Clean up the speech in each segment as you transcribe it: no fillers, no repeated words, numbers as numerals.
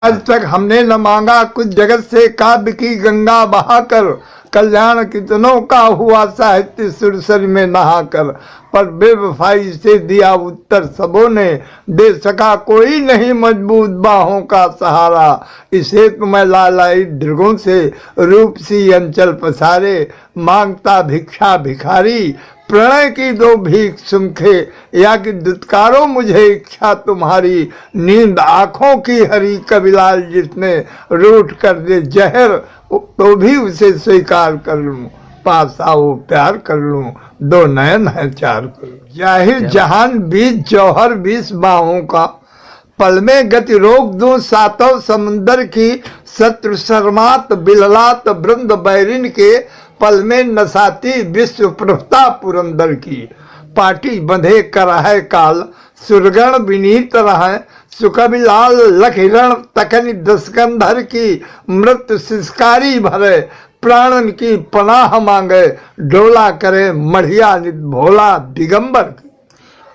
आज तक हमने न मांगा कुछ जगत से, काव्य की गंगा बहाकर कल्याण कितनों का हुआ साहित्य सुरसर में नहाकर। पर बेवफाई से दिया उत्तर सबों ने, दे सका कोई नहीं मजबूत बाहों का सहारा। इसे तो मैं लालाई दृगों से रूप सी अंचल पसारे, मांगता भिक्षा भिखारी प्रणय की दो भीख सुमखे, या कि दुत्कारो मुझे इच्छा तुम्हारी। नींद आंखों की हरी कबिलाल जिसने रूठ कर दे जहर, तो भी उसे स्वीकार कर लूं। पास आओ प्यार कर लूं, दो नयन है चार कर लूं। जाहिर जहान बीच जौहर 20 बाहों का, पल में गति रोक दूं सातों समुंदर की। शत्रु शर्मात बिललात वृंद बैरिन के, पल में नसाती विश्व प्रभुता पुरंदर की। पाटी बंधे कर है काल सुरगण विनीत रहे, सुकबिलाल लख हिरण तकनि दस्कंधर की। मृत्यु सिस्कारी भरे प्राणन की पनाह मांगे, डोला करे मढ़िया नित भोला दिगंबर की।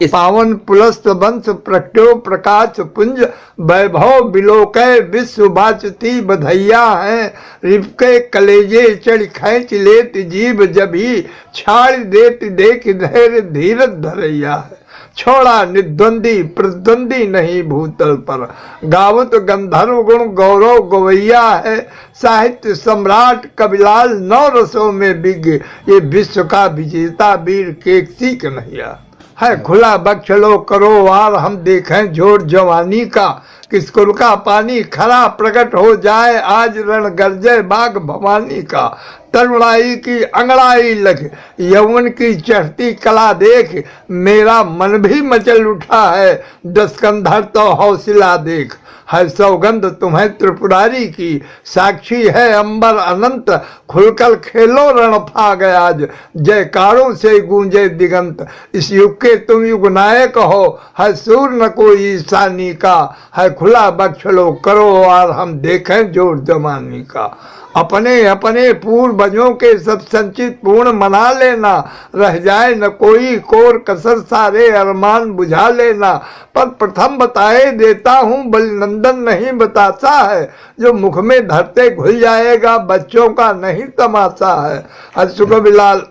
पावन पुलस्त वंश प्रट्यो प्रकाश पुंज, वैभव बिलोकय विश्व बाचती बधैया है। रिपके कलेजे चढ़ खैच लेत जीव, जभी छाड़ देत देख धैर्य धीरज धरैया है। छोड़ा निद्वंदी प्रतिद्वंदी नहीं भूतल पर, गावत गंधर्व गुण गौरव गवैया है। साहित्य सम्राट कबिलाल 9 रसों में विज्ञ, ये विश्व का विजेता वीर केकसी कन्हैया है। खुला बख्श लो करो वार हम देखें जोर जवानी का, किसकुल का पानी खरा प्रकट हो जाए आज रण गर्जय बाग भवानी का। तरुणाई की अंगड़ाई लग यौवन की चढ़ती कला देख, मेरा मन भी मचल उठा है दस्कंधर तो हौसला देख। है सौगंध तुम्हें त्रिपुरारी की, साक्षी है अंबर अनंत। खुलकर खेलो रण फाग आज, जयकारों से गूंजे दिगंत। इस युग के तुम युग नायक हो, है सूर न कोई ईशानी का। है खुला बख्श लो करो और हम देखें जोर जमानी का। अपने अपने पूर्वजों के सब संचित पूर्ण मना लेना, रह जाए न कोई कोर कसर सारे अरमान बुझा लेना। पर प्रथम बताए देता हूँ बलिनंदन नहीं बतासा है, जो मुख में धरते घुल जाएगा बच्चों का नहीं तमाशा है। सुकबिलाल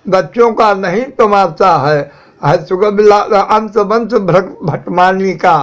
बच्चों का नहीं तमाशा है। सुकबिलाल अंश वंश भटमानी का,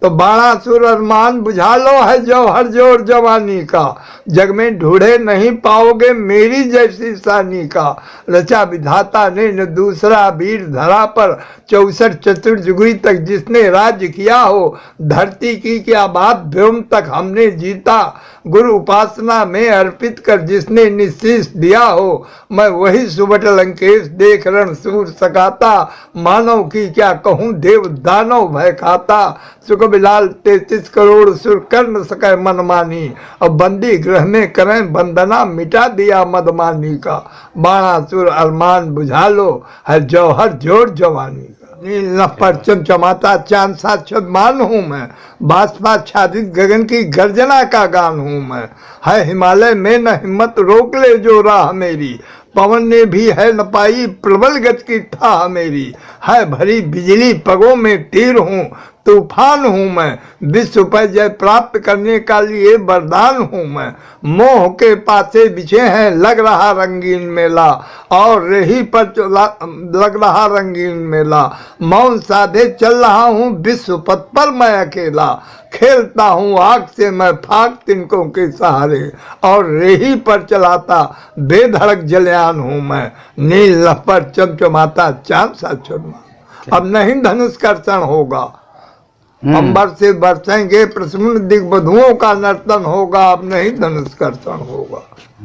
तो बाणासुर अरमान बुझा लो है जौहर जोर जवानी का। जग में ढूंढे नहीं पाओगे मेरी जैसी सानी का। रचा विधाता ने न दूसरा वीर धरा पर, 64 चतुर्युगी तक जिसने राज्य किया हो। धरती की क्या बात व्योम तक हमने जीता, गुरु उपासना में अर्पित कर जिसने निश्चेष दिया हो। मैं वही सुबट लंकेश देख रण सूर सकाता, मानव की क्या कहूँ देव दानव भय खाता। सुकबिलाल 33 करोड़ सुर कर न सके मनमानी, अब बंदी ग्रह में करें वंदना मिटा दिया मदमानी का। बाणासुर अरमान बुझा लो है जौहर जोर जवानी का। नील पर चमचमाता चांद सा छदमान हूँ मैं, बाष्पाच्छादित गगन की गर्जना का गान हूँ मैं। है हिमालय में न हिम्मत रोक ले जो राह मेरी, पवन ने भी है न पाई प्रबल गति की था मेरी। है भरी बिजली पगों में तीर हूँ, तूफान हूँ मैं। विश्व पर जय प्राप्त करने का लिए वरदान हूँ मैं। मोह के पासे बिछे हैं लग रहा रंगीन मेला, और रही पर लग रहा रंगीन मेला। मौन साधे चल रहा हूँ विश्व पथ पर मैं अकेला, खेलता हूँ आग से मैं फाक तिनकों के सहारे, और रेही पर चलाता बेधड़क जलयान हूँ मैं। नील पर चमचमाता चांद सा चुरमा, अब नहीं धनुष कर्षण होगा। अंबर से बरसेंगे प्रसन्न दिग्बधुओं का नर्तन होगा, अब नहीं धनुष कर्षण होगा।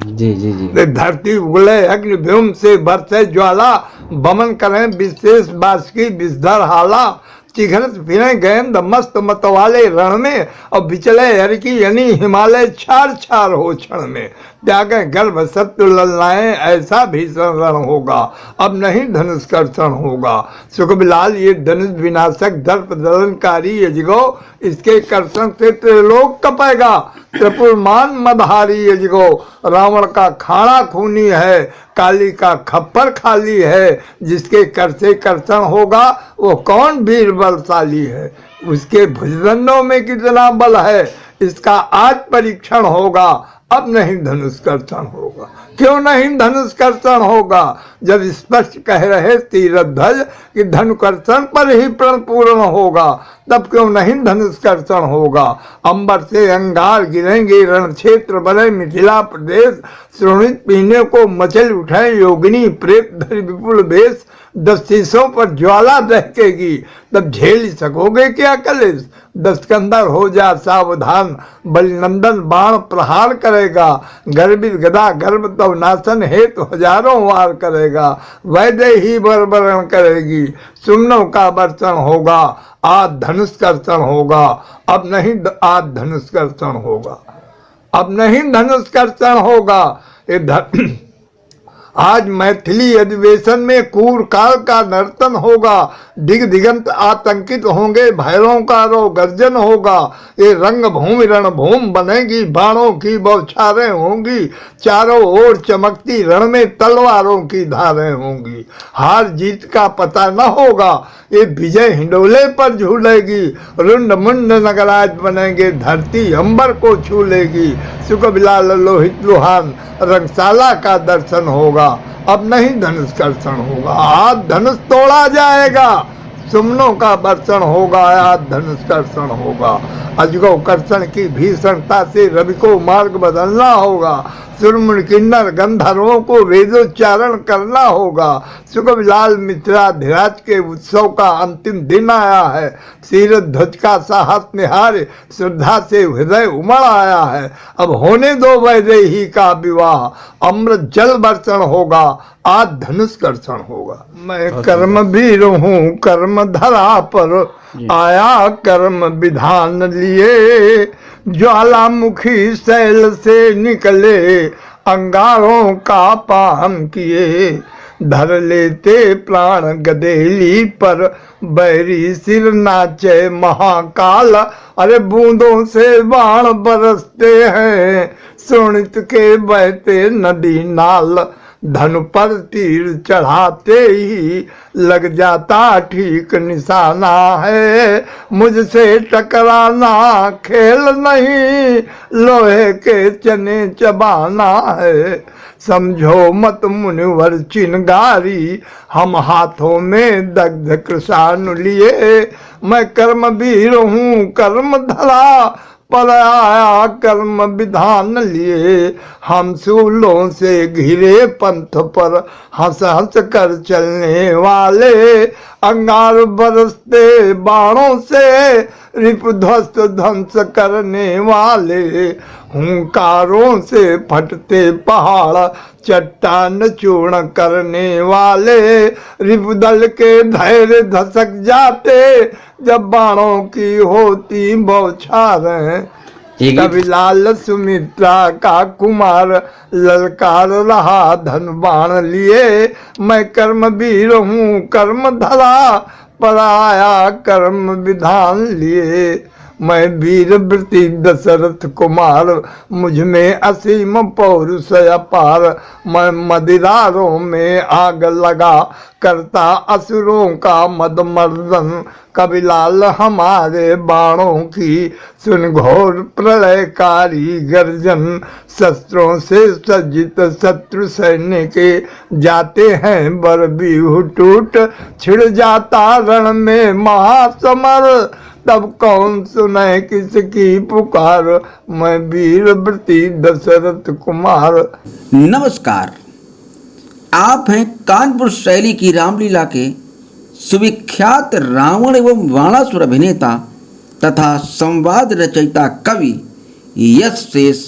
जी जी जी। धरती उगले अग्नि व्योम से बरसे ज्वाला, बमन करें विशेष बास की विषधर हाला। चिघरत फिरे गेंद मस्त मतवाले रण में, और बिचले हर की यानी हिमालय छार छार हो क्षण में। त्यागे गर्भ सत्य ललनाएं ऐसा भीषण रण होगा, अब नहीं धनुष कर्षण होगा। सुकबिलाल ये धनुष विनाशक दर्प दलनकारी यजगो, इसके कर्षण से त्रिलोक कपेगा। त्रिपुरमान मदहारी यजगो, रावण का खाना खूनी है, काली का खप्पर खाली है। जिसके कर से कर्षण होगा वो कौन वीर बलशाली है, उसके भुजदंडों में कितना बल है। इसका आज परीक्षण होगा, अब नहीं धनुष कर्षण होगा। क्यों नहीं धनुष कर्षण होगा? जब स्पष्ट कह रहे तीरध्वज कि धनुकर्षण पर ही प्रण पूर्ण होगा, तब क्यों नहीं धनुष कर्षण होगा? अंबर से अंगार गिरेंगे, रण क्षेत्र बने मिथिला प्रदेश, श्रोणित पीने को मचल उठाए योगिनी, प्रेत धरि विपुल भेष, 10 शीशों पर ज्वाला दहकेगी, तब झेल सकोगे क्या कलेश? 10 कंधर हो जा सावधान, बलिनंदन बाण प्रहार करेगा, गर्भित गदा गर्भ तब नाशन हेतु हजारों वार करेगा, वैदेही बरबरण करेगी, सुमनों का वर्षण होगा, आज धनुष कर्षण होगा, अब नहीं आज धनुष कर्षण होगा, अब नहीं धनुष कर्षण होगा। आज मैथिली अधिवेशन में कूर काल का नर्तन होगा, दिग दिगंत आतंकित होंगे, भैरों का रो गर्जन होगा, ये रंग भूमि रणभूमि बनेगी, बाणों की बौछारें होंगी, चारों ओर चमकती रण में तलवारों की धारें होंगी, हार जीत का पता न होगा, ये विजय हिंडोले पर झूलेगी, रुंड मुंड नगराज बनेंगे, धरती अंबर को छू लेगी, सुख बिलाल लोहित लुहान रंगशाला का दर्शन होगा, अब नहीं धनुष कर्षण होगा, आज धनुष तोड़ा जाएगा, सुमनों का वर्षण होगा, आज धनुष कर्षण होगा। अजगो कर्षण की भीषणता से रवि को मार्ग बदलना होगा, सुरमुन किन्नर गंधर्वों को वेदोच्चारण करना होगा, सुखविलाल मिथिलाधिराज के उत्सव का अंतिम दिन आया है, सीरत ध्वज का साहस निहार श्रद्धा से हृदय उमड़ आया है, अब होने दो वैदेही का विवाह, अमृत जल वर्षण होगा, आज धनुष कर्षण होगा। मैं कर्म वीर हूँ कर्म धरा पर आया कर्म विधान लिए, ज्वालामुखी शैल से निकले अंगारों का पान किए, धर लेते प्राण गदेली पर बैरी सिर नाचे महाकाल, अरे बूंदों से बाण बरसते हैं शोणित के बहते नदी नाल, धनु पर तीर चढ़ाते ही लग जाता ठीक निशाना है, मुझसे टकराना खेल नहीं लोहे के चने चबाना है, समझो मत मुनिवर चिनगारी हम हाथों में दग्ध कृषानु लिए, मैं कर्म वीर हूँ कर्म धरा पर आया कर्म विधान लिए, हम सूलों से घिरे पंथ पर हंस हंस कर चलने वाले, अंगार बरसते बाणों से रिपु ध्वस्त ध्वंस करने वाले, हुंकारों से फटते पहाड़ चट्टान चूर्ण करने वाले, रिपुदल के धैर्य धसक जाते जब बाणों की होती बौछारें, कभी लाल सुमित्रा का कुमार ललकार रहा धन बाण लिए, मैं कर्म वीर हूँ कर्म धरा पर आया कर्म विधान लिए, मैं वीर वृति दशरथ कुमार मुझ में असीम पौरुष अपार, मैं मदिरारों में आग लगा करता असुरों का मद मर्दन, कबिलाल हमारे बाणों की सुन घोर प्रलयकारी गर्जन, शस्त्रों से सज्जित शत्रु सैन्य के जाते हैं बर बिहु टूट, छिड़ जाता रण में महासमर, तब कौन सुने किसकी पुकार, मैं वीर वृति दशरथ कुमार। नमस्कार, आप हैं कानपुर शैली की रामलीला के सुविख्यात रावण एवं वाणासुर अभिनेता तथा संवाद रचयिता कवि यश शेष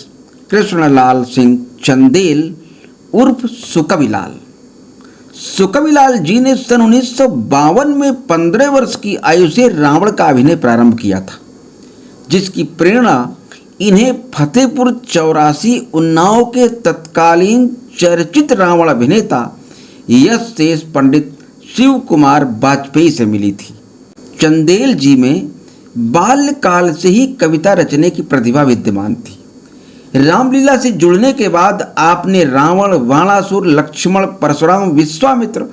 कृष्णलाल सिंह चंदेल उर्फ सुकविलाल। सुकविलाल जी ने सन 1952 में 15 वर्ष की आयु से रावण का अभिनय प्रारंभ किया था, जिसकी प्रेरणा इन्हें फतेहपुर 84 उन्नाव के तत्कालीन चर्चित रावण अभिनेता यश शेष पंडित शिव कुमार वाजपेयी से मिली थी। चंदेल जी में बाल्यकाल से ही कविता रचने की प्रतिभा विद्यमान थी। रामलीला से जुड़ने के बाद आपने रावण, वाणासुर, लक्ष्मण, परशुराम, विश्वामित्र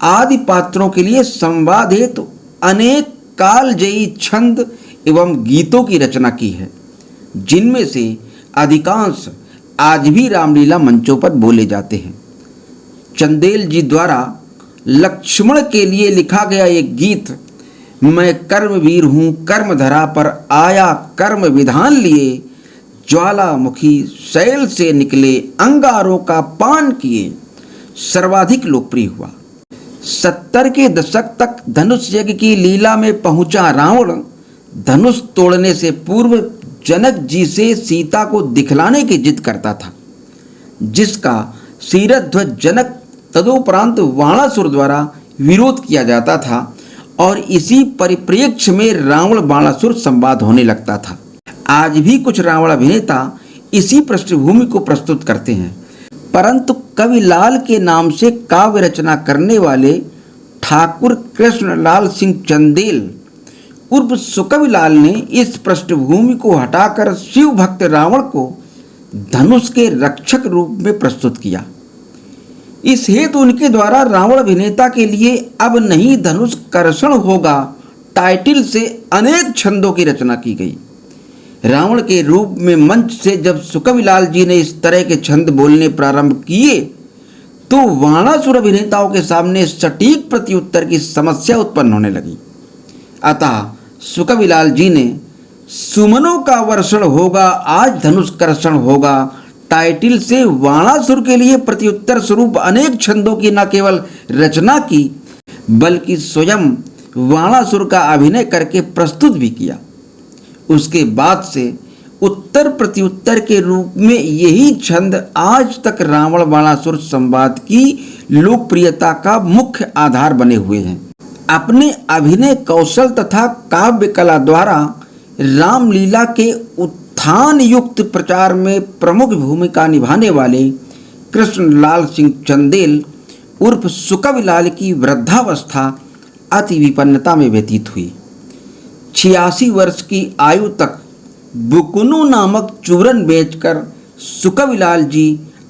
आदि पात्रों के लिए संवाद हेतु अनेक कालजयी छंद एवं गीतों की रचना की है। जिनमें से अधिकांश आज भी रामलीला मंचों पर बोले जाते हैं। चंदेल जी द्वारा लक्ष्मण के लिए लिखा गया एक गीत, मैं कर्मवीर हूँ कर्मधरा पर आया कर्म विधान लिए, ज्वालामुखी शैल से निकले अंगारों का पान किए, सर्वाधिक लोकप्रिय हुआ। 70 के दशक तक धनुष यज्ञ की लीला में पहुंचा रावण धनुष तोड़ने से पूर्व जनक जी से सीता को दिखलाने की जिद करता था, जिसका शीरध्वज जनक तदुपरांत वाणासुर द्वारा विरोध किया जाता था और इसी परिप्रेक्ष्य में रावण वाणासुर संवाद होने लगता था। आज भी कुछ रावण अभिनेता इसी पृष्ठभूमि को प्रस्तुत करते हैं, परंतु कविलाल के नाम से काव्य रचना करने वाले ठाकुर कृष्णलाल सिंह चंदेल उर्फ सुकविलाल ने इस पृष्ठभूमि को हटाकर शिव भक्त रावण को धनुष के रक्षक रूप में प्रस्तुत किया। इस हेतु उनके द्वारा रावण अभिनेता के लिए अब नहीं धनुष कर्षण होगा टाइटल से अनेक छंदों की रचना की गई। रावण के रूप में मंच से जब सुकविलाल जी ने इस तरह के छंद बोलने प्रारंभ किए तो वाणासुर अभिनेताओं के सामने सटीक प्रत्युत्तर की समस्या उत्पन्न होने लगी। अतः सुकविलाल जी ने सुमनों का वर्षण होगा आज धनुष कर्षण होगा टाइटल से वाणासुर के लिए प्रत्युत्तर स्वरूप अनेक छंदों की न केवल रचना की बल्कि स्वयं वाणासुर का अभिनय करके प्रस्तुत भी किया। उसके बाद से उत्तर प्रत्युत्तर के रूप में यही छंद आज तक रावण वाणासुर संवाद की लोकप्रियता का मुख्य आधार बने हुए हैं। अपने अभिनय कौशल तथा काव्य कला द्वारा रामलीला के उत्थान युक्त प्रचार में प्रमुख भूमिका निभाने वाले कृष्णलाल सिंह चंदेल उर्फ सुकविलाल की वृद्धावस्था अति विपन्नता में व्यतीत हुई। 86 वर्ष की आयु तक बुकुनु नामक चूरन बेचकर सुकविलाल जी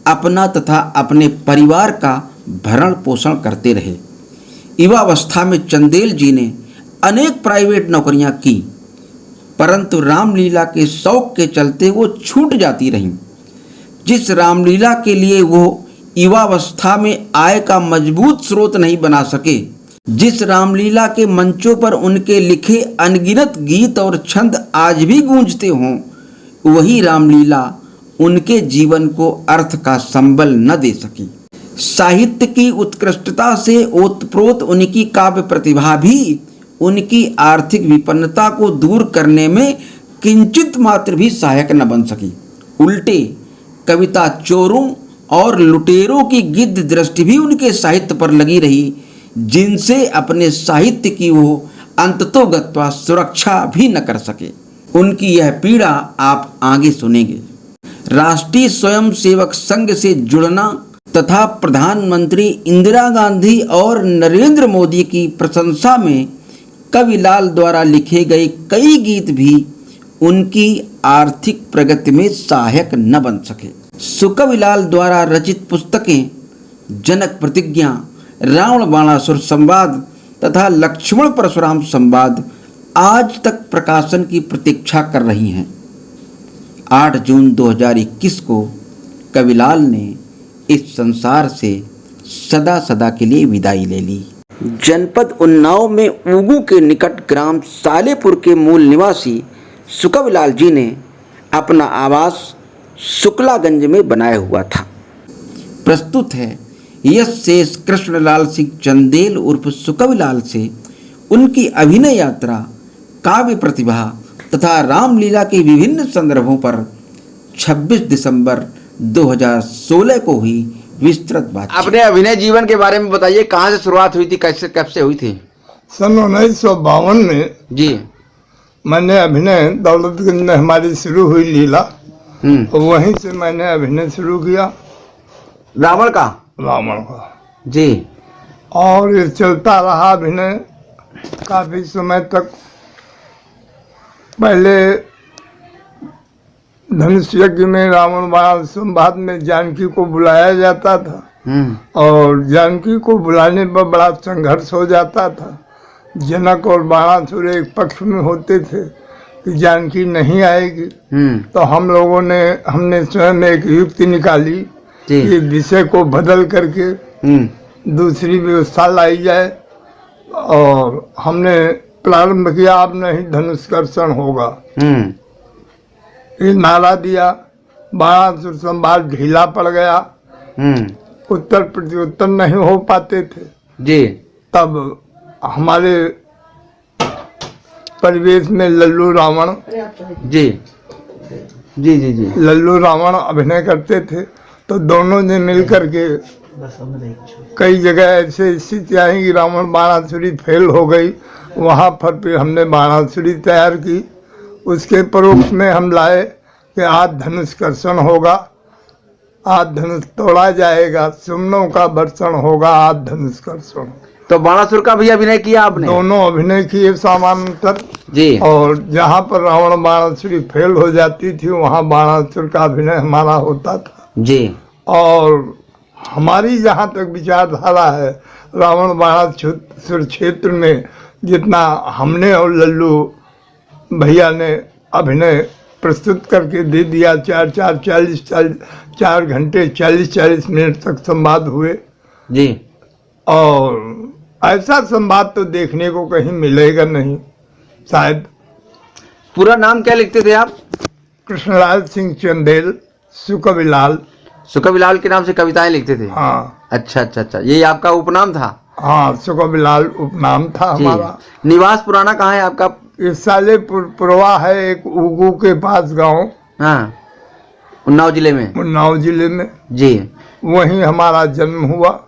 अपना तथा अपने परिवार का भरण पोषण करते रहे। युवावस्था में चंदेल जी ने अनेक प्राइवेट नौकरियां की, परंतु रामलीला के शौक के चलते वो छूट जाती रहीं। जिस रामलीला के लिए वो युवावस्था में आय का मजबूत स्रोत नहीं बना सके, जिस रामलीला के मंचों पर उनके लिखे अनगिनत गीत और छंद आज भी गूंजते हों, वही रामलीला उनके जीवन को अर्थ का संबल न दे सकी। साहित्य की उत्कृष्टता से ओतप्रोत उनकी काव्य प्रतिभा भी उनकी आर्थिक विपन्नता को दूर करने में किंचित मात्र भी सहायक न बन सकी। उल्टे कविता चोरों और लुटेरों की गिद्ध दृष्टि भी उनके साहित्य पर लगी रही, जिनसे अपने साहित्य की वो अंततोगत्वा सुरक्षा भी न कर सके। उनकी यह पीड़ा आप आगे सुनेंगे। राष्ट्रीय स्वयंसेवक संघ से जुड़ना तथा प्रधानमंत्री इंदिरा गांधी और नरेंद्र मोदी की प्रशंसा में कविलाल द्वारा लिखे गए कई गीत भी उनकी आर्थिक प्रगति में सहायक न बन सके। सुकविलाल द्वारा रचित पुस्तकें जनक प्रतिज्ञा, रावण बाणासुर संवाद तथा लक्ष्मण परशुराम संवाद आज तक प्रकाशन की प्रतीक्षा कर रही हैं। 8 जून 2021 को कविलाल ने इस संसार से सदा सदा के लिए विदाई ले ली। जनपद उन्नाव में ऊगू के निकट ग्राम सालेपुर के मूल निवासी सुकविलाल जी ने अपना आवास शुक्लागंज में बनाया हुआ था। प्रस्तुत है यश शेष कृष्णलाल सिंह चंदेल उर्फ सुकविलाल से उनकी अभिनय यात्रा, काव्य प्रतिभा तथा रामलीला के विभिन्न संदर्भों पर 26 दिसंबर 2016 को हुई विस्तृत बात। अपने अभिनय जीवन के बारे में बताइए, कहाँ से शुरुआत हुई थी, कैसे कब से हुई थी? सन 1952 में जी मैंने अभिनय दौलतगंज में हमारी शुरू हुई लीला, तो वहीं से मैंने अभिनय शुरू किया रावण का जी, और ये चलता रहा अभिनय काफी समय तक। पहले धनुष यज्ञ में रावण बाण संवाद में जानकी को बुलाया जाता था और जानकी को बुलाने पर बड़ा संघर्ष हो जाता था। जनक और बाणासुर एक पक्ष में होते थे, कि जानकी नहीं आएगी, तो हमने स्वयं एक युक्ति निकाली जी। कि विषय को बदल करके दूसरी व्यवस्था लाई जाए, और हमने प्रारंभ किया अब नहीं धनुष्कर्षण होगा। ये नारा दिया, बाणासुर संवाद ढीला पड़ गया, उत्तर प्रत्युत्तर नहीं हो पाते थे। जी। तब हमारे परिवेश में लल्लू रावण जी जी जी जी लल्लू रावण अभिनय करते थे, तो दोनों ने मिल करके कई जगह ऐसे स्थिति आई कि रावण बाणासुरी फेल हो गई, वहाँ पर फिर हमने बाणासुरी तैयार की। उसके परोक्ष में हम लाए कि आज धनुष्कर्षण होगा, आज धनुष तोड़ा जाएगा, सुमनों का वर्षण होगा, आज धनुष्कर्षण। तो बाणासुर का भी अभिनय किया आपने? दोनों अभिनय किए समानांतर जी। और जहाँ पर रावण बाणासुरी फेल हो जाती थी वहाँ बाणासुर का अभिनय हमारा होता था। जी। और हमारी जहाँ तक विचारधारा है, रावण बाणासुर क्षेत्र में जितना हमने और लल्लू भैया ने अभिनय प्रस्तुत करके दे दिया, 4 घंटे 40 मिनट तक संवाद हुए। जी। और ऐसा संवाद तो देखने को कहीं मिलेगा नहीं शायद। पूरा नाम क्या लिखते थे आप? कृष्णलाल सिंह चंदेल, सुकविलाल। सुकविलाल के नाम से कविताएं लिखते थे? हाँ। अच्छा अच्छा अच्छा, ये आपका उपनाम था? हाँ, सुकविलाल उपनाम था जी। हमारा। निवास पुराना कहाँ है आपका? इस सालेपुर पुरवा है, एक उगू के पास गांव। हाँ, उन्नाव जिले में? उन्नाव जिले में। जी। वहीं हमारा जन्म हुआ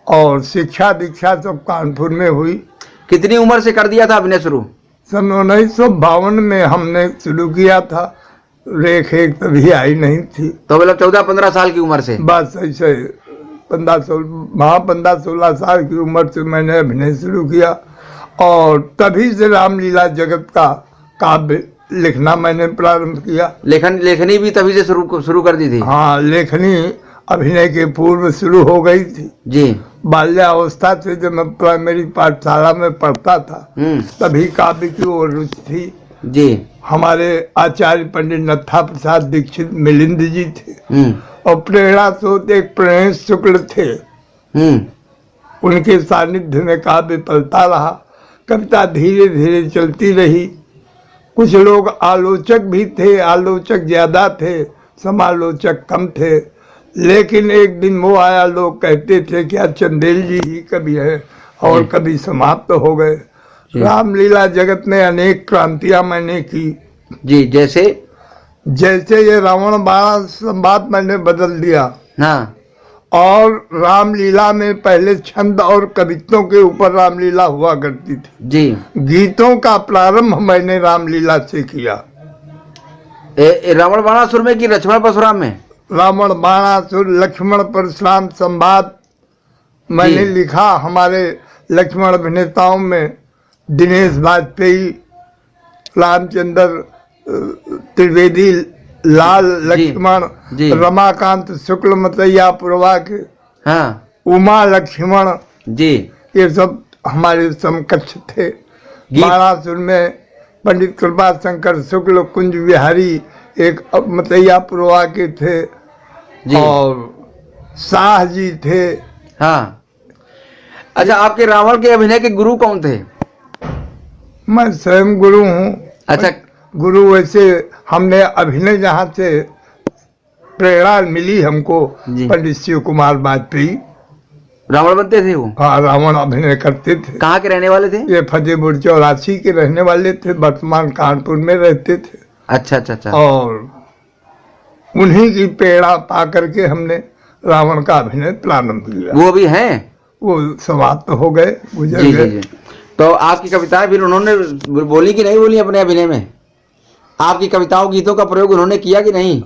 और शिक्षा दीक्षा सब कानपुर में हुई। कितनी उम्र से कर दिया था अभिनय शुरू? सन 1952 में हमने शुरू किया था, रेख एक तभी आई नहीं थी। तो मतलब 14-15 साल की उम्र से? बस ऐसे 15-16 साल की उम्र से मैंने अभिनय शुरू किया, और तभी से रामलीला जगत का काव्य लिखना मैंने प्रारंभ किया। लेखनी भी तभी से शुरू कर दी थी? हाँ, लेखनी अभिनय के पूर्व शुरू हो गई थी। जी। बाल्यावस्था से जब मैं प्राइमरी पाठशाला में पढ़ता था तभी काव्य की ओर रुचि थी। जी। हमारे आचार्य पंडित नत्था प्रसाद दीक्षित मिलिंद जी थे, और प्रेरणा स्रोत एक प्रणेश शुक्ल थे। उनके सानिध्य में काव्य पलता रहा, कविता धीरे धीरे चलती रही। कुछ लोग आलोचक भी थे, आलोचक ज्यादा थे, समालोचक कम थे। लेकिन एक दिन वो आया, लोग कहते थे क्या चंदेल जी ही कवि है, और कभी समाप्त हो गए। रामलीला जगत में अनेक क्रांतियां मैंने की। जी। जैसे ये रावण बाण संवाद मैंने बदल दिया। हाँ। और रामलीला में पहले छंद और कवित्वों के ऊपर रामलीला हुआ करती थी। जी। गीतों का प्रारंभ मैंने रामलीला से किया। रावण बाणासुर में कि लक्ष्मण परशुराम में? रावण बाणासुर लक्ष्मण परशुराम संवाद मैंने लिखा। हमारे लक्ष्मण अभिनेताओं में दिनेश वाजपेयी, रामचंद्र त्रिवेदी, लाल लक्ष्मण, रमाकांत शुक्ल मतैया पुरवा के, हाँ, उमा लक्ष्मण जी, ये सब हमारे समकक्ष थे। बाणासुर में पंडित कृपा शंकर शुक्ल, कुंज बिहारी एक मतैया पुरवा के थे जी। और शाह जी थे। हाँ। अच्छा, आपके रावण के अभिनय के गुरु कौन थे? मैं स्वयं गुरु हूँ। अच्छा। गुरु वैसे हमने अभिनय जहाँ से प्रेरणा मिली हमको, पंडित शिव कुमार वाजपेयी रावण बनते थे वो? हाँ, रावण अभिनय करते थे। कहाँ के रहने वाले थे? ये फतेहपुर 84 के रहने वाले थे, वर्तमान कानपुर में रहते थे। अच्छा अच्छा अच्छा। और उन्हीं की प्रेरणा पा करके हमने रावण का अभिनय प्रारंभ किया। वो भी हैं? वो समाप्त हो गए, गुजर जी, गए। जी, जी। तो आपकी कविताएं फिर उन्होंने बोली कि नहीं बोली अपने अभिनय में? आपकी कविताओं गीतों का प्रयोग उन्होंने किया कि नहीं?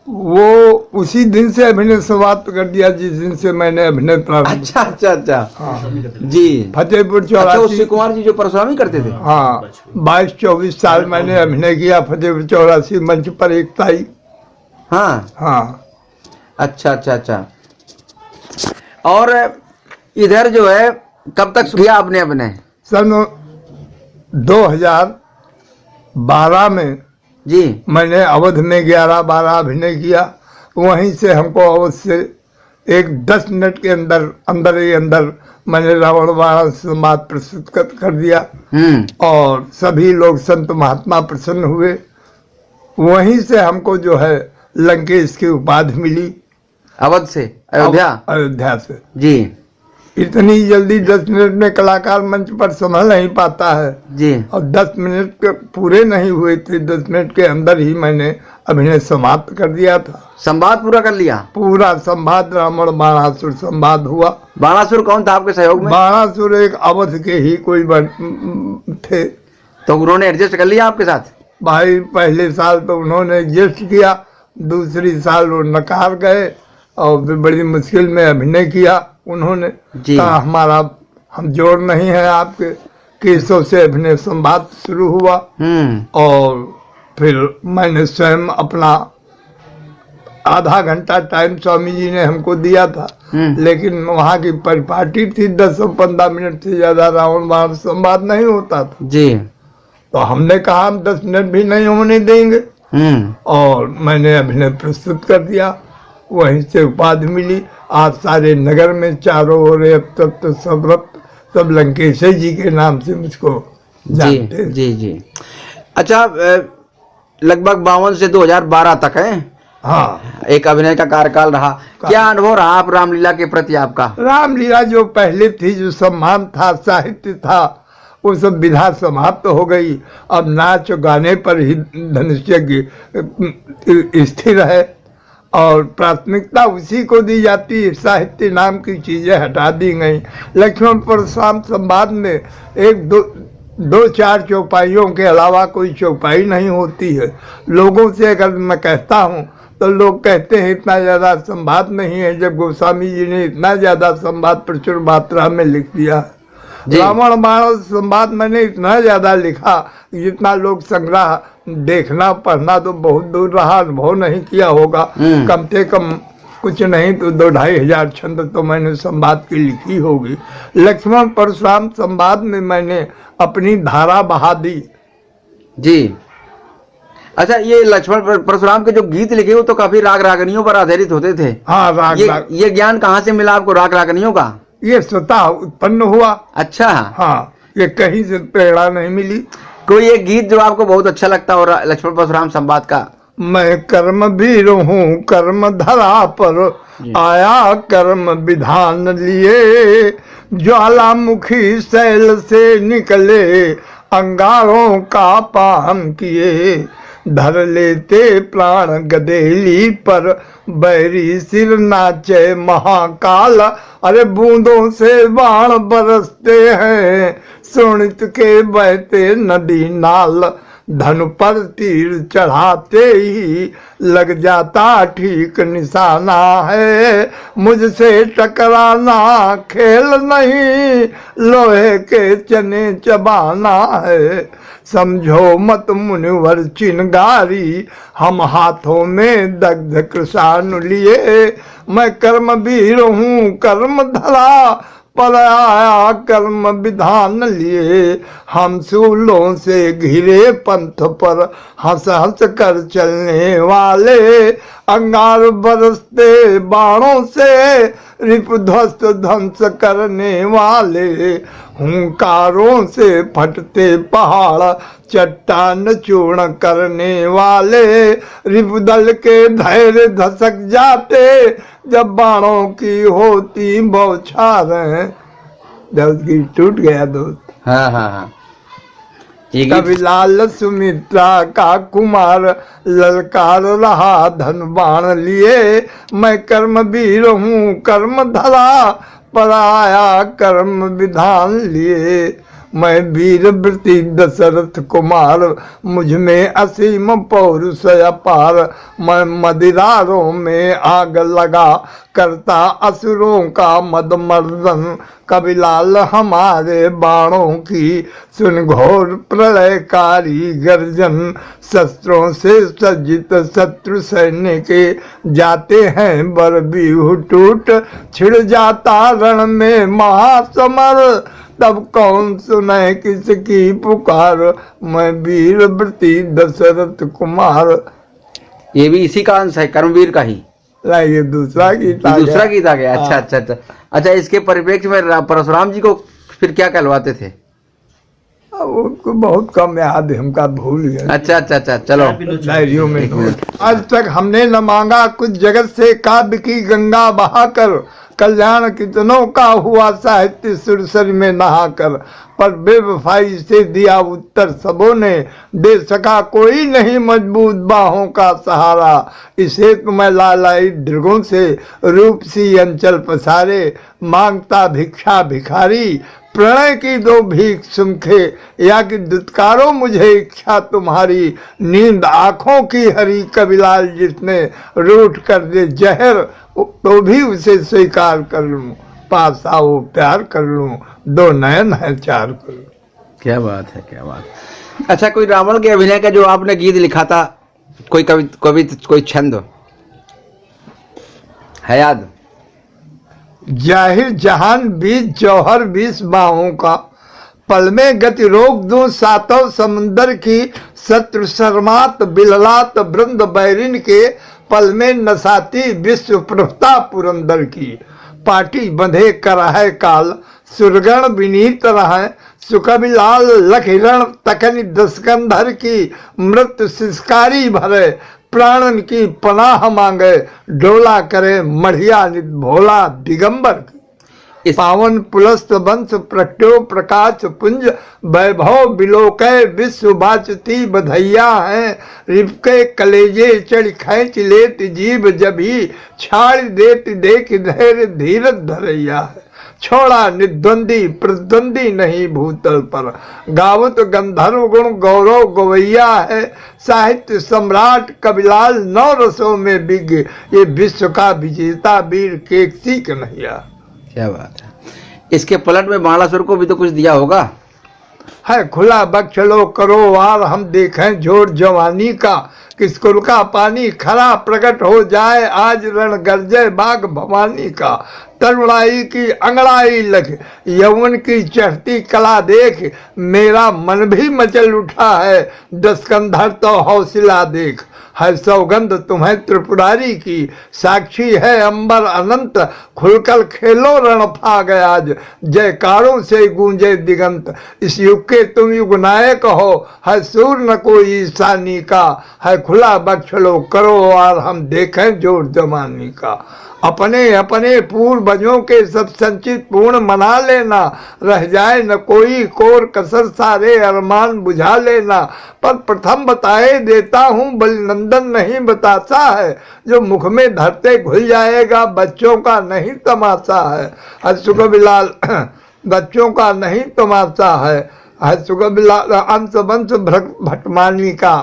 वो उसी दिन से अभिनय समाप्त कर दिया जिस दिन से मैंने अभिनय प्रारंभ। अच्छा अच्छा अच्छा। हाँ जी। फतेहपुर 84। अच्छा, शिव कुमार जी जो परशुरामी करते थे? हाँ, 22-24 साल मैंने अभिनय किया फतेहपुर 84 मंच पर एकताई। हाँ हाँ। अच्छा अच्छा अच्छा। और इधर जो है कब तक किया आपने अभिनय? सन 2000 12 में जी। मैंने अवध में 11-12 अभिनय किया। वहीं से हमको अवध से एक 10 मिनट के अंदर ही अंदर मैंने रावण बाण संवाद प्रस्तुत कर दिया और सभी लोग संत महात्मा प्रसन्न हुए। वहीं से हमको जो है लंकेश की उपाधि मिली। अवध से अयोध्या? अयोध्या से जी। इतनी जल्दी 10 मिनट में कलाकार मंच पर संभल नहीं पाता है जी। और 10 मिनट के पूरे नहीं हुए थे, 10 मिनट के अंदर ही मैंने अभिनय समाप्त कर दिया था। संवाद पूरा कर लिया? पूरा संवाद रावण बाणासुर संवाद हुआ। बाणासुर कौन था आपके सहयोग में? बाणासुर एक अवध के ही कोई थे। तो उन्होंने एडजस्ट कर लिया आपके साथ? भाई पहले साल तो उन्होंने एडजस्ट किया, दूसरी साल वो नकार गए और फिर बड़ी मुश्किल में अभिनय किया उन्होंने। कहा हमारा हम जोड़ नहीं है आपके। केसों से अभिनय संवाद शुरू हुआ और फिर मैंने स्वयं अपना आधा घंटा टाइम स्वामी जी ने हमको दिया था, लेकिन वहाँ की परिपाटी थी 10-15 मिनट से ज्यादा रावण बाण संवाद नहीं होता था जी। तो हमने कहा हम 10 मिनट भी नहीं होने देंगे और मैंने अभिनय प्रस्तुत कर दिया। वहीं से उपाधि मिली। आज सारे नगर में चारों ओर अब तक तो सब लंकेश जी के नाम से मुझको जानते हैं। जी जी। अच्छा, लगभग 52 से 2012 तक है हाँ एक अभिनय का कार्यकाल रहा। क्या अनुभव रहा आप रामलीला के प्रति आपका? रामलीला जो पहले थी, जो सम्मान था, साहित्य था, वो सब विधा समाप्त हो गई। अब नाच गाने पर ही धनुष्य स्थिर है और प्राथमिकता उसी को दी जाती है। साहित्य नाम की चीजें हटा दी गई। लक्ष्मण परशुराम संवाद में एक दो चार चौपाइयों के अलावा कोई चौपाई नहीं होती है। लोगों से अगर मैं कहता हूँ तो लोग कहते हैं इतना ज्यादा संवाद नहीं है, जब गोस्वामी जी ने इतना ज्यादा संवाद प्रचुर मात्रा में लिख दिया है। रावण बाण संवाद मैंने इतना ज्यादा लिखा जितना लोग संग्रह देखना पढ़ना तो बहुत दूर रहा, अनुभव नहीं किया होगा। कम से कम कुछ नहीं तो 2-2.5 हजार छंद तो मैंने संवाद की लिखी होगी। लक्ष्मण परशुराम संवाद में मैंने अपनी धारा बहा दी। जी। अच्छा, ये लक्ष्मण परशुराम के जो गीत लिखे वो तो काफी राग रागनियों पर आधारित होते थे। हाँ, ये ज्ञान कहाँ से मिला आपको राग रागनियों का? ये स्वतः उत्पन्न हुआ। अच्छा। हाँ, ये कहीं से प्रेरणा नहीं मिली। कोई एक गीत जो आपको बहुत अच्छा लगता हो लक्ष्मण परशुराम संवाद का? मैं कर्म वीर हूँ कर्म धरा पर आया कर्म विधान लिए, ज्वालामुखी शैल से निकले अंगारों का पान किए, धर लेते प्राण गदेली पर बैरी सिर नाचे महाकाल, अरे बूंदों से बाण बरसते हैं सुनित के बहते नदी नाल, धन पर तीर चढ़ाते ही लग जाता ठीक निशाना है, मुझसे टकराना खेल नहीं लोहे के चने चबाना है, समझो मत मुनिवर चिनगारी हम हाथों में दग्ध कृषानु लिए, मैं कर्म वीर हूँ कर्म धरा पर आया कर्म विधान लिए, हम सूलों से घिरे पंथ पर हंस हंस कर चलने वाले, अंगार बरसते बाणों से रिपुध्वस्त ध्वंस करने वाले, हुंकारों से फटते पहाड़ चट्टान चूर्ण करने वाले, रिपुदल के धैर्य धसक जाते जब बाणों की होती बौछारें, जब उसकी टूट गया दोस्त। हाँ हाँ हाँ। कभी लाल सुमित्रा का कुमार ललकार रहा धन बाण लिए, मैं कर्म वीर हूँ कर्म धरा पर आया कर्म विधान लिए, मैं वीर वृति दशरथ कुमार मुझ में असीम पौरुष अपार, मैं मदिरारों में आग लगा करता असुरों का मद मर्दन, कविलाल हमारे बाणों की सुन घोर प्रलयकारी गर्जन, शस्त्रों से सज्जित शत्रु सैन्य के जाते हैं बर बिहु टूट, छिड़ जाता रण में महासमर, तब कौन सुने किसकी पुकार, मैं वीर व्रती दशरथ कुमार। ये भी इसी का अंश है, कर्मवीर का ही। ये दूसरा गीत आ दूसरा गया। गीत आ गया। अच्छा अच्छा अच्छा अच्छा। इसके परिप्रेक्ष्य में परशुराम जी को फिर क्या कहलवाते थे? अब उनको बहुत कम याद है, हमका भूल गया। अच्छा अच्छा अच्छा, चलो। डायरियों में एक मिनट। आज तक हमने न मांगा कुछ जगत से, काव्य की गंगा बहाकर, कल्याण कितनों का हुआ साहित्य सुरसरी में नहाकर। पर बेवफाई से दिया उत्तर सबों ने, दे सका कोई नहीं मजबूत बाहों का सहारा। इसे तो मैं लालाई दृगों से, रूप सी अंचल पसारे, मांगता भिक्षा भिखारी, प्रणय की दो भीख सुमखे, या कि दुत्कारो मुझे इच्छा तुम्हारी। नींद आंखों की हरी कबिलाल जिसने, रूठ कर दे जहर तो भी उसे स्वीकार कर लूं। पास आओ प्यार कर लूं, दो नयन है चार कर लूं। क्या बात है, क्या बात है। अच्छा, कोई रावण के अभिनय का जो आपने गीत लिखा था, कोई कोई छंद है याद? जाहिर जहान बीच जौहर 20 बाहों का, पल में गति रोक दूं सातों समुंदर की। शत्रु शर्मात बिललात वृंद बैरिन के, पल में नसाती विश्व प्रभुता पुरंदर की। पाटी बंधे कर है काल, सुरगण विनीत रहे, सुकबिलाल लख हिरण तकनि दस्कंधर की। मृत्यु सिस्कारी भरे, प्राणन की पनाह मांगे, डोला करे मढ़िया नित भोला दिगंबर की। पावन पुलस्त वंश प्रट्यो प्रकाश पुंज, वैभव बिलोकय विश्व बाचती बधैया है। रिपके कलेजे चढ़ खैच लेत जीव जभी, छाड़ देत देख धैर्य धीरज धरैया है। छोड़ा निद्वंदी प्रतिद्वंदी नहीं भूतल पर, गावत गंधर्व गुण गौरव गवैया है। साहित्य सम्राट कबिलाल 9 रसों में विज्ञ, ये विश्व का विजेता वीर केकसी कन्हैया। क्या बात है। इसके पलट में बाणासुर को भी तो कुछ दिया होगा? है खुला बख्श लो करो वार, हम देखें जोर जवानी का। किसकुल का पानी खरा प्रकट हो जाए, आज रण गर्जय बाग भवानी का। तरुणाई की अंगड़ाई लग, यौवन की चढ़ती कला देख, मेरा मन भी मचल उठा है, दस्कंधर तो हौसला देख। है सौगंध तुम्हें त्रिपुरारी की, साक्षी है अंबर अनंत, खुलकर खेलो रण फाग आज, जयकारों से गूंजे दिगंत। इस युग के तुम युग नायक हो, है सूर न कोई ईशानी का। है खुला बख्श लो करो और हम देखें जोर जवानी का। अपने अपने पूर्वजों के सब संचित पूर्ण मना लेना, रह जाए न कोई कोर कसर, सारे अरमान बुझा लेना। पर प्रथम बताए देता हूँ, बलिनंदन नहीं बतासा है, जो मुख में धरते घुल जाएगा, बच्चों का नहीं तमाशा है। सुगबिलाल बच्चों का नहीं तमाशा है। सुगबिलाल अंश वंश भटमानी का।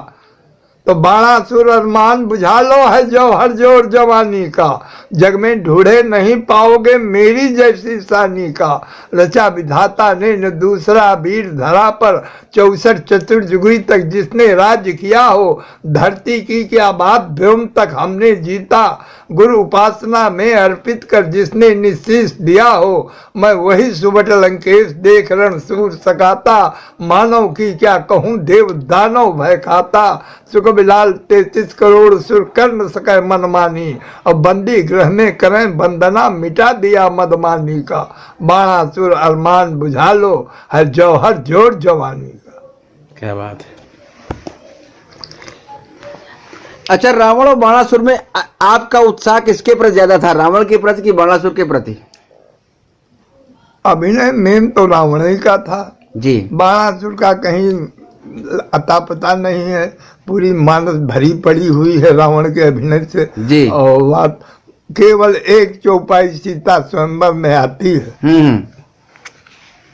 तो बाणासुर अरमान बुझा लो, है जौहर जोर जवानी का। जग में ढूंढे नहीं पाओगे मेरी जैसी सानी का। रचा विधाता ने न दूसरा वीर धरा पर, 64 चतुर्युगी तक जिसने राज्य किया हो। धरती की क्या बात व्योम तक हमने जीता, गुरु उपासना में अर्पित कर जिसने निशीष दिया हो। मैं वही सुबट लंकेश देख रण सूर सकाता, मानव की क्या कहूँ देव दानव भय खाता। सुखबिलाल 33 करोड़ सुर कर न सके मनमानी, अब बंदी ग्रह में करें वंदना, मिटा दिया मदमानी का। बाणासुर अरमान बुझा लो, है जौहर जोर जवानी का। क्या बात है। अच्छा, रावण और बाणासुर में आपका उत्साह किसके प्रति ज्यादा था, रावण के प्रति कि बाणासुर के प्रति? अभिनय मेन तो रावण ही का था जी। बाणासुर का कहीं अता पता नहीं है, पूरी मानस भरी पड़ी हुई है रावण के अभिनय से जी। और बात केवल एक चौपाई सीता स्वयंवर में आती है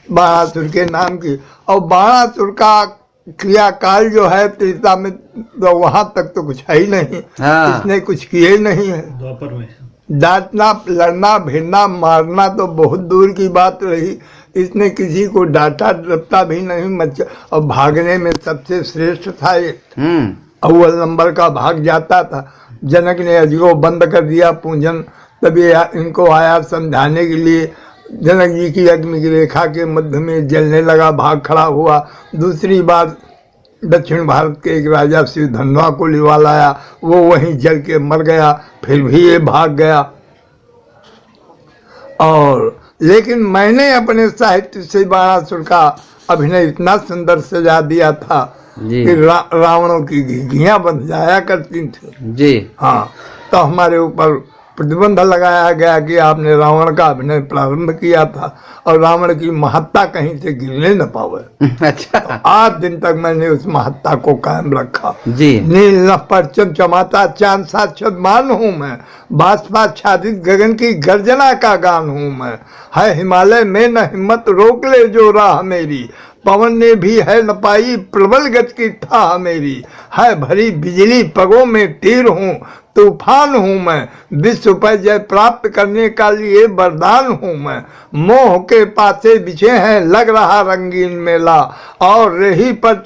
बाणासुर के नाम की। और बाणासुर का क्रियाकाल जो है त्रेता में, तो वहां तक तो कुछ है ही नहीं। हाँ। इसने कुछ किए नहीं है। द्वापर में डांटना लड़ना भिड़ना मारना तो बहुत दूर की बात रही, इसने किसी को डांटा डरता भी नहीं। मच और भागने में सबसे श्रेष्ठ था ये, अव्वल नंबर का भाग जाता था। जनक ने अजगो बंद कर दिया पूजन, तभी इनको आया समझाने के लिए। जनक जी की अग्नि की रेखा के मध्य में जलने लगा, भाग खड़ा हुआ। दूसरी बार दक्षिण भारत के एक राजा शिव धनवा को लिवा लाया, वो वहीं जल के मर गया, फिर भी ये भाग गया। और लेकिन मैंने अपने साहित्य से बाणासुर का अभिनय इतना सुंदर सजा दिया था जी कि रावणों की घिघियां बन जाया करती थी। जी। हाँ, तो हमारे ऊपर प्रतिबंध लगाया गया कि आपने रावण का अभिनय प्रारंभ किया था और रावण की महत्ता कहीं से गिरने न पावे। अच्छा। आज दिन तक मैंने उस महत्ता को कायम रखा। जी। नील नभ पर चमचमाता चांद साक्षात मान हूँ मैं, बाष्पाच्छादित गगन की गर्जना का गान हूँ मैं। है हिमालय में न हिम्मत रोक ले जो राह मेरी, पवन ने भी है न पाई प्रबल गति की था मेरी। है भरी बिजली पगों में तीर हूँ, तूफान हूँ मैं, विश्व पर जय प्राप्त करने का लिए वरदान हूँ मैं। मोह के पासे बिछे हैं लग रहा रंगीन मेला, और रेही पर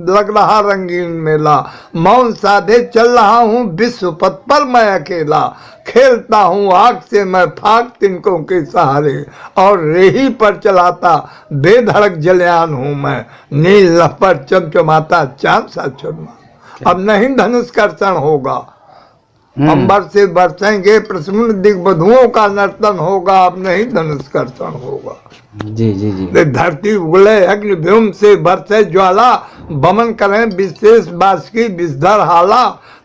लग रहा रंगीन मेला। मौन साधे चल रहा हूँ विश्व पथ पर मैं अकेला, खेलता हूँ आग से मैं फाक तिनकों के सहारे, और रेही पर चलाता बेधड़क जलयान हूँ मैं। नील नभ पर चमचमाता चांद सा चरमा। अब नहीं धनुष कर्षण होगा, अंबर से बरसेंगे प्रसन्न दिग्बधुओं का नर्तन होगा। अब नहीं धनुष कर्षण होगा। जी जी जी। धरती उगले अग्नि व्योम से बरसे ज्वाला, बमन करें विशेष बास की विषधर हाला।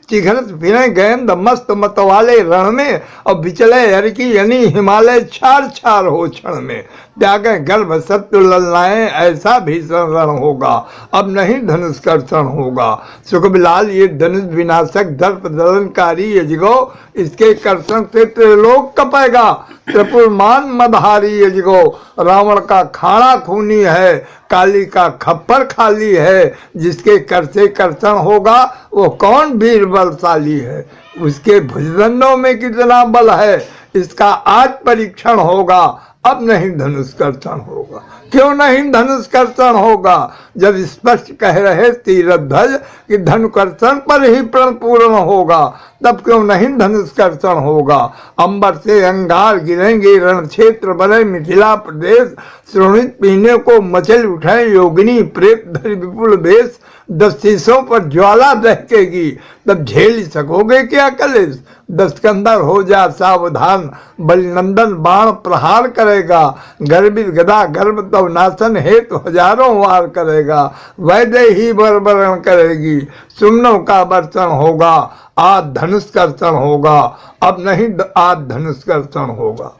चिघरत फिरे गेंद मस्त मतवाले रण में, और बिचले हर की यानी हिमालय छार छार हो क्षण में। त्यागे गर्भ सत्य ललनाए ऐसा भीषण रण होगा। अब नहीं धनुष कर्षण होगा। सुखबिलाल ये धनुष विनाशक दर्प दलनकारी यजगो, इसके कर्षण से त्रिलोक कपेगा। त्रिपुरमान मदहारी यजगो, रावण का खाना खूनी है, काली का खप्पर खाली है। जिसके कर से कर्षण होगा वो कौन वीर बलशाली है, उसके भुजदंडों में कितना बल है, इसका आज परीक्षण होगा। अब नहीं धनुष कर्षण होगा। क्यों नहीं धनुष कर्षण होगा? जब स्पष्ट कह रहे तीरध्वज कि धनु कर्षण पर ही प्रण पूर्ण होगा, तब क्यों नहीं धनुष कर्षण होगा? अंबर से अंगार गिरेंगे, रण क्षेत्र बने मिथिला प्रदेश, श्रोणित पीने को मचल उठे योगिनी प्रेत धर विपुल वेश। 10 शीशों पर ज्वाला दहकेगी, तब झेल सकोगे क्या कलेश? 10 कंधर हो जा सावधान, बलिनंदन बाण प्रहार करेगा। गर्भित गदा गर्भ तब नाशन हेतु हजारों वार करेगा। वैदेही बरबरण करेगी, सुमनों का वर्षण होगा। आज धनुष कर्षण होगा। अब नहीं आज धनुष कर्षण होगा।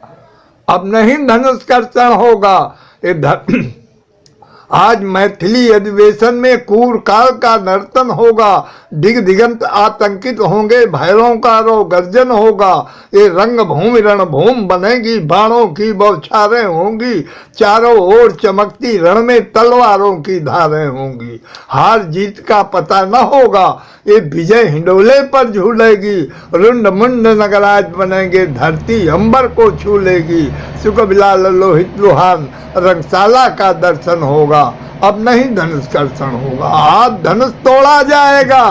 अब नहीं धनुष कर्षण होगा। आज मैथिली अधिवेशन में कूर काल का नर्तन होगा। दिग दिगंत आतंकित होंगे, भैरों का रो गर्जन होगा। ये रंग भूमि रणभूमि बनेगी, बाणों की बौछारें होंगी। चारों ओर चमकती रण में तलवारों की धारें होंगी। हार जीत का पता न होगा, ये विजय हिंडोले पर झूलेगी। रुंड मुंड नगराज बनेंगे, धरती अंबर को छू लेगी। सुख बिलाल लोहित लुहान, रंगशाला का दर्शन होगा। अब नहीं धनुष कर्षण होगा। आज धनुष तोड़ा जाएगा,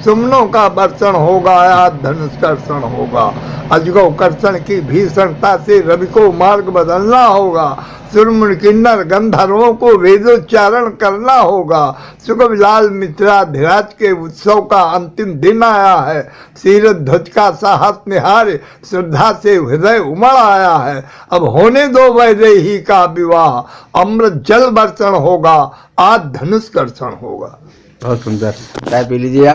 सुमनों का वर्षण होगा। आज धनुष कर्षण होगा। अजगो कर्षण की भीषणता से रवि को मार्ग बदलना होगा। सुरमुन किन्नर गंधर्वों को वेदोच्चारण करना होगा। सुखबिलाल मिथिलाधिराज के उत्सव का अंतिम दिन आया है। सीरत ध्वज का साहस निहार श्रद्धा से हृदय उमड़ आया है। अब होने दो वैदेही का विवाह, अमृत जल वर्षण होगा। आज धनुष कर्षण होगा। बहुत सुंदर। चाय पी लीजिए आप।